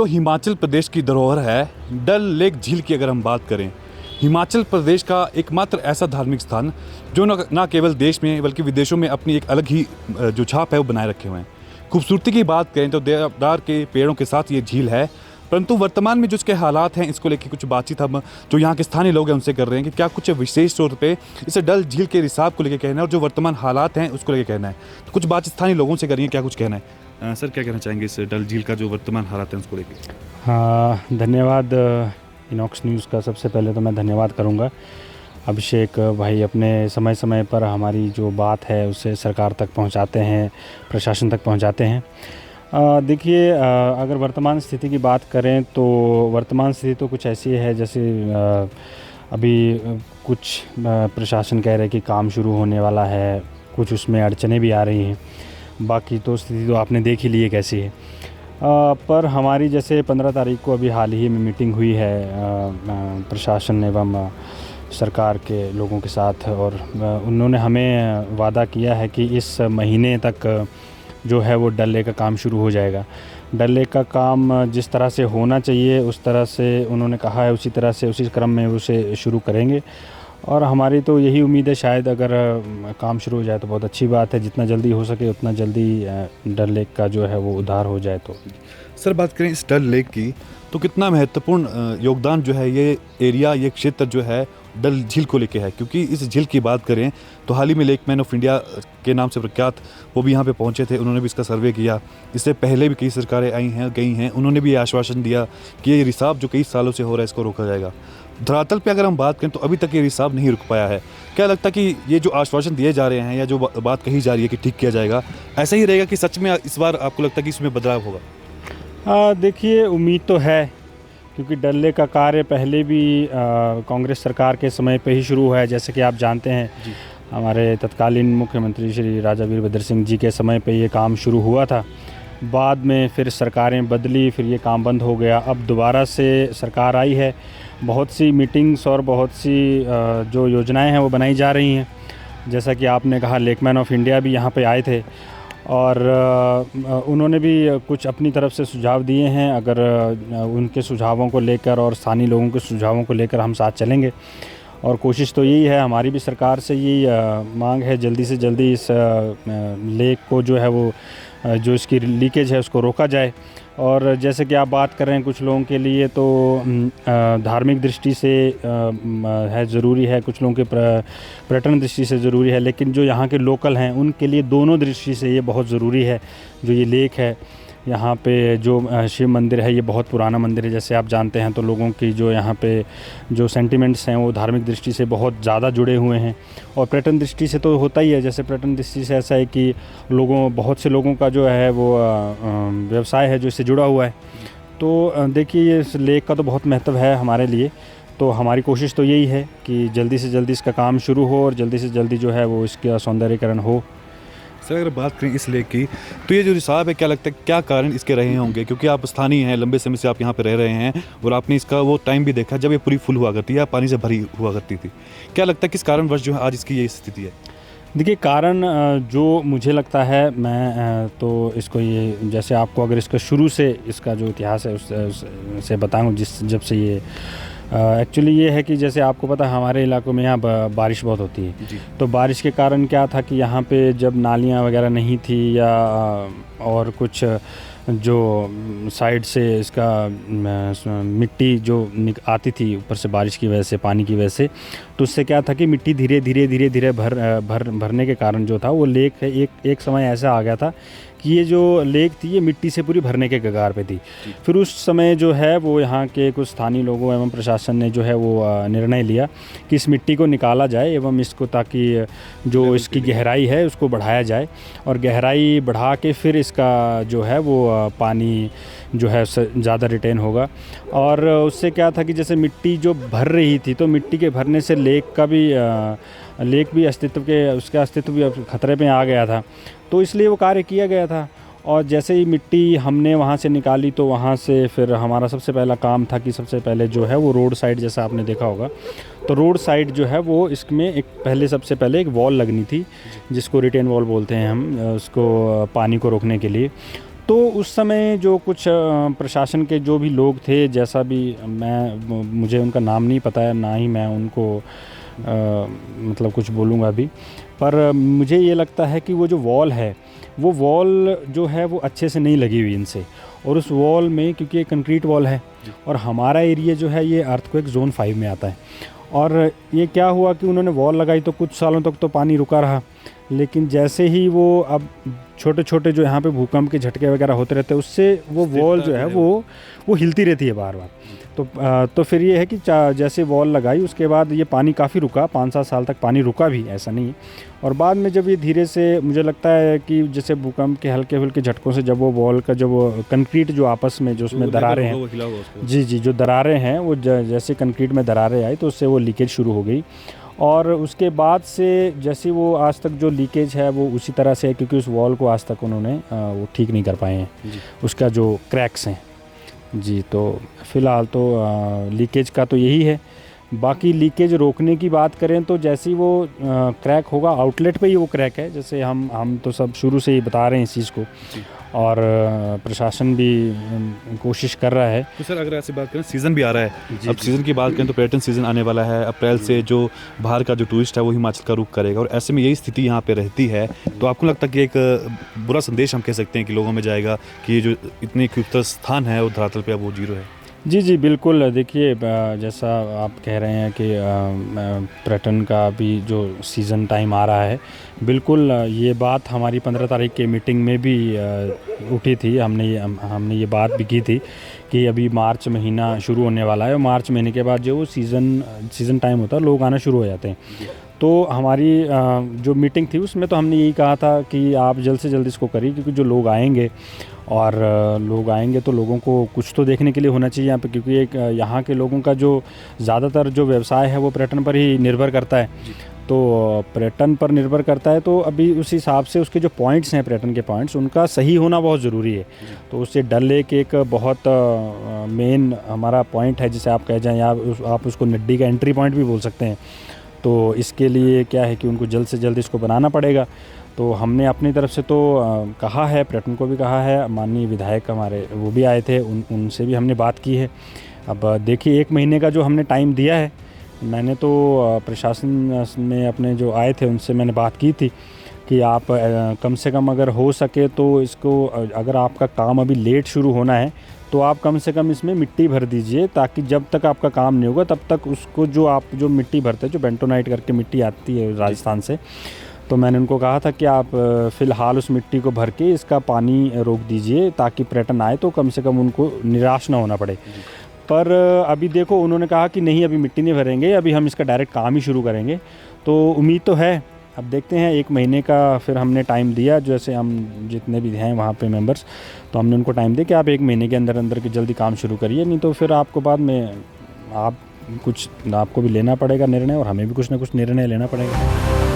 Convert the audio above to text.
तो हिमाचल प्रदेश की धरोहर है डल लेक झील की। अगर हम बात करें, हिमाचल प्रदेश का एकमात्र ऐसा धार्मिक स्थान जो न केवल देश में बल्कि विदेशों में अपनी एक अलग ही जो छाप है वो बनाए रखे हुए हैं। खूबसूरती की बात करें तो देवदार के पेड़ों के साथ ये झील है, परंतु वर्तमान में जो इसके हालात हैं इसको लेकर कुछ बातचीत हम जो यहाँ के स्थानीय लोग हैं उनसे कर रहे हैं कि क्या कुछ विशेष तौर पे इस डल झील के रिसाव को लेकर कहना है और जो वर्तमान हालात हैं उसको लेकर कहना है। तो कुछ बातचीत स्थानीय लोगों से करिए, क्या कुछ कहना है। सर, क्या कहना चाहेंगे इस डल झील का जो वर्तमान हालात हैं उसको लेकर? हाँ, धन्यवाद। इनॉक्स न्यूज़ का सबसे पहले तो मैं धन्यवाद करूँगा। अभिषेक भाई अपने समय समय पर हमारी जो बात है उसे सरकार तक पहुँचाते हैं, प्रशासन तक पहुँचाते हैं। देखिए, अगर वर्तमान स्थिति की बात करें तो वर्तमान स्थिति तो कुछ ऐसी है जैसे अभी कुछ प्रशासन कह रहे हैं कि काम शुरू होने वाला है, कुछ उसमें अड़चनें भी आ रही हैं। बाकी तो स्थिति तो आपने देख ही ली है कैसी है। पर हमारी जैसे 15 तारीख को अभी हाल ही में मीटिंग हुई है प्रशासन एवं सरकार के लोगों के साथ, और उन्होंने हमें वादा किया है कि इस महीने तक जो है वो डल लेक का काम शुरू हो जाएगा। डल लेक का काम जिस तरह से होना चाहिए उस तरह से उन्होंने कहा है, उसी तरह से उसी क्रम में उसे शुरू करेंगे। और हमारी तो यही उम्मीद है, शायद अगर काम शुरू हो जाए तो बहुत अच्छी बात है। जितना जल्दी हो सके उतना जल्दी डल लेक का जो है वो उद्धार हो जाए। तो सर, बात करें इस डल लेक की तो कितना महत्वपूर्ण योगदान जो है ये एरिया, ये क्षेत्र जो है डल झील को लेके है, क्योंकि इस झील की बात करें तो हाल ही में लेक मैन ऑफ इंडिया के नाम से प्रख्यात वो भी यहाँ पे पहुँचे थे। उन्होंने भी इसका सर्वे किया। इससे पहले भी कई सरकारें आई हैं, गई हैं, उन्होंने भी ये आश्वासन दिया कि ये रिसाव जो कई सालों से हो रहा है इसको रोका जाएगा। धरातल पे अगर हम बात करें तो अभी तक ये रिसाव नहीं रुक पाया है। क्या लगता है कि ये जो आश्वासन दिए जा रहे हैं या जो बात कही जा रही है कि ठीक किया जाएगा, ऐसा ही रहेगा कि सच में इस बार आपको लगता है कि इसमें बदलाव होगा? देखिए, उम्मीद तो है, क्योंकि डल लेक का कार्य पहले भी कांग्रेस सरकार के समय पे ही शुरू हुआ है। जैसे कि आप जानते हैं, हमारे तत्कालीन मुख्यमंत्री श्री राजा वीरभद्र सिंह जी के समय पे ये काम शुरू हुआ था। बाद में फिर सरकारें बदली, फिर ये काम बंद हो गया। अब दोबारा से सरकार आई है, बहुत सी मीटिंग्स और बहुत सी जो योजनाएं हैं वो बनाई जा रही हैं। जैसा कि आपने कहा, लेकमैन ऑफ इंडिया भी यहाँ पे आए थे और उन्होंने भी कुछ अपनी तरफ से सुझाव दिए हैं। अगर उनके सुझावों को लेकर और स्थानीय लोगों के सुझावों को लेकर हम साथ चलेंगे, और कोशिश तो यही है, हमारी भी सरकार से यही मांग है, जल्दी से जल्दी इस लेक को जो है वो जो इसकी लीकेज है उसको रोका जाए। और जैसे कि आप बात कर रहे हैं, कुछ लोगों के लिए तो धार्मिक दृष्टि से है ज़रूरी है, कुछ लोगों के पर्यटन दृष्टि से ज़रूरी है, लेकिन जो यहाँ के लोकल हैं उनके लिए दोनों दृष्टि से ये बहुत ज़रूरी है। जो ये लेक है, यहाँ पे जो शिव मंदिर है, ये बहुत पुराना मंदिर है जैसे आप जानते हैं। तो लोगों की जो यहाँ पे जो सेंटिमेंट्स हैं वो धार्मिक दृष्टि से बहुत ज़्यादा जुड़े हुए हैं, और पर्यटन दृष्टि से तो होता ही है। जैसे पर्यटन दृष्टि से ऐसा है कि बहुत से लोगों का जो है वो व्यवसाय है जो इससे जुड़ा हुआ है। तो देखिए, इस लेक का तो बहुत महत्व है हमारे लिए। तो हमारी कोशिश तो यही है कि जल्दी से जल्दी इसका काम शुरू हो और जल्दी से जल्दी जो है वो इसका सौंदर्यीकरण हो। सर, अगर बात करें इस लेक की तो ये जो रिसाव है, क्या लगता है क्या कारण इसके रहे होंगे? क्योंकि आप स्थानीय हैं, लंबे समय से आप यहाँ पे रह रहे हैं और आपने इसका वो टाइम भी देखा जब ये पूरी फुल हुआ करती है, पानी से भरी हुआ करती थी। क्या लगता है किस कारणवश जो है आज इसकी ये स्थिति है? देखिए, कारण जो मुझे लगता है, मैं तो इसको ये, जैसे आपको अगर इसका शुरू से इसका जो इतिहास है उससे बताऊँ, जब से ये एक्चुअली ये है कि जैसे आपको पता है हमारे इलाकों में यहाँ बारिश बहुत होती है। तो बारिश के कारण क्या था कि यहाँ पे जब नालियाँ वगैरह नहीं थी या और कुछ जो साइड से इसका मिट्टी जो आती थी ऊपर से बारिश की वजह से, पानी की वजह से, तो उससे क्या था कि मिट्टी धीरे धीरे भरने के कारण जो था वो लेक है, एक समय ऐसा आ गया था कि ये जो लेक थी ये मिट्टी से पूरी भरने के कगार पे थी। फिर उस समय जो है वो यहाँ के कुछ स्थानीय लोगों एवं प्रशासन ने जो है वो निर्णय लिया कि इस मिट्टी को निकाला जाए एवं इसको, ताकि जो इसकी गहराई है उसको बढ़ाया जाए, और गहराई बढ़ा के फिर इसका जो है वो पानी जो है ज़्यादा रिटेन होगा। और उससे क्या था कि जैसे मिट्टी जो भर रही थी, तो मिट्टी के भरने से लेक भी उसका अस्तित्व भी खतरे में आ गया था। तो इसलिए वो कार्य किया गया था। और जैसे ही मिट्टी हमने वहाँ से निकाली तो वहाँ से फिर हमारा सबसे पहला काम था कि सबसे पहले जो है वो रोड साइड, जैसा आपने देखा होगा, तो रोड साइड जो है वो इसमें सबसे पहले एक वॉल लगनी थी, जिसको रिटेन वॉल बोलते हैं हम उसको, पानी को रोकने के लिए। तो उस समय जो कुछ प्रशासन के जो भी लोग थे, जैसा भी मुझे उनका नाम नहीं पता है, ना ही मैं उनको मतलब कुछ बोलूँगा अभी, पर मुझे ये लगता है कि वो जो वॉल है, वो वॉल जो है वो अच्छे से नहीं लगी हुई इनसे। और उस वॉल में, क्योंकि ये कंक्रीट वॉल है और हमारा एरिया जो है ये अर्थक्वेक ज़ोन 5 में आता है, और ये क्या हुआ कि उन्होंने वॉल लगाई तो कुछ सालों तक तो पानी रुका रहा, लेकिन जैसे ही वो अब छोटे छोटे जो यहाँ पे भूकंप के झटके वगैरह होते रहते हैं, उससे वो वॉल जो है वो हिलती रहती है बार बार। तो फिर ये है कि जैसे वॉल लगाई उसके बाद ये पानी काफ़ी रुका, 5-7 साल तक पानी रुका भी, ऐसा नहीं। और बाद में जब ये धीरे से, मुझे लगता है कि जैसे भूकंप के हल्के हल्के झटकों से जब वो वॉल का, जब वो कंक्रीट जो आपस में जो उसमें दरारें हैं, जी जो दरारें हैं, वो जैसे कंक्रीट में दरारें आई तो उससे वो लीकेज शुरू हो गई। और उसके बाद से जैसे वो आज तक जो लीकेज है वो उसी तरह से है, क्योंकि उस वॉल को आज तक उन्होंने वो ठीक नहीं कर पाए हैं, उसका जो क्रैक्स हैं जी। तो फ़िलहाल तो लीकेज का तो यही है। बाकी लीकेज रोकने की बात करें तो जैसे ही वो क्रैक होगा, आउटलेट पे ही वो क्रैक है, जैसे हम तो सब शुरू से ही बता रहे हैं इस चीज़ को, और प्रशासन भी कोशिश कर रहा है। तो सर अगर ऐसी बात करें, सीज़न भी आ रहा है, अब सीज़न की बात करें तो पर्यटन सीज़न आने वाला है। अप्रैल से जो बाहर का जो टूरिस्ट है वो हिमाचल का रुख करेगा, और ऐसे में यही स्थिति यहाँ पे रहती है, तो आपको लगता है कि एक बुरा संदेश हम कह सकते हैं कि लोगों में जाएगा कि ये जो इतने खूबसूरत स्थान है वो धरातल पे अब वो जीरो है? जी बिल्कुल। देखिए, जैसा आप कह रहे हैं कि पर्यटन का भी जो सीज़न टाइम आ रहा है, बिल्कुल ये बात हमारी 15 तारीख के मीटिंग में भी उठी थी। हमने ये बात भी की थी कि अभी मार्च महीना शुरू होने वाला है, और मार्च महीने के बाद जो वो सीज़न टाइम होता है, लोग आना शुरू हो जाते हैं। तो हमारी जो मीटिंग थी उसमें तो हमने यही कहा था कि आप जल्द से जल्द इसको करिए, क्योंकि जो लोग आएंगे तो लोगों को कुछ तो देखने के लिए होना चाहिए यहाँ पे, क्योंकि एक यहाँ के लोगों का जो ज़्यादातर जो व्यवसाय है वो पर्यटन पर ही निर्भर करता है। तो पर्यटन पर निर्भर करता है, तो अभी उस हिसाब से उसके जो पॉइंट्स हैं, पर्यटन के पॉइंट्स, उनका सही होना बहुत ज़रूरी है। तो उससे डल लेक एक बहुत मेन हमारा पॉइंट है, जिसे आप कह जाएँ, या आप उसको नड्डी का एंट्री पॉइंट भी बोल सकते हैं। तो इसके लिए क्या है कि उनको जल्द से जल्द इसको बनाना पड़ेगा। तो हमने अपनी तरफ से तो कहा है, पर्यटन को भी कहा है, माननीय विधायक हमारे वो भी आए थे, उनसे भी हमने बात की है। अब देखिए, 1 महीने का जो हमने टाइम दिया है, मैंने तो प्रशासन में अपने जो आए थे उनसे मैंने बात की थी कि आप कम से कम अगर हो सके तो इसको, अगर आपका काम अभी लेट शुरू होना है तो आप कम से कम इसमें मिट्टी भर दीजिए, ताकि जब तक आपका काम नहीं होगा तब तक उसको जो मिट्टी भरते हैं, जो बेंटोनाइट करके मिट्टी आती है राजस्थान से, तो मैंने उनको कहा था कि आप फ़िलहाल उस मिट्टी को भर के इसका पानी रोक दीजिए, ताकि पर्यटन आए तो कम से कम उनको निराश ना होना पड़े। पर अभी देखो, उन्होंने कहा कि नहीं, अभी मिट्टी नहीं भरेंगे, अभी हम इसका डायरेक्ट काम ही शुरू करेंगे। तो उम्मीद तो है, अब देखते हैं। 1 महीने का फिर हमने टाइम दिया, जैसे हम जितने भी हैं वहाँ पे मेंबर्स, तो हमने उनको टाइम दिया कि आप 1 महीने के अंदर कि जल्दी काम शुरू करिए, नहीं तो फिर आपको बाद में आपको भी लेना पड़ेगा निर्णय, और हमें भी कुछ ना कुछ निर्णय लेना पड़ेगा।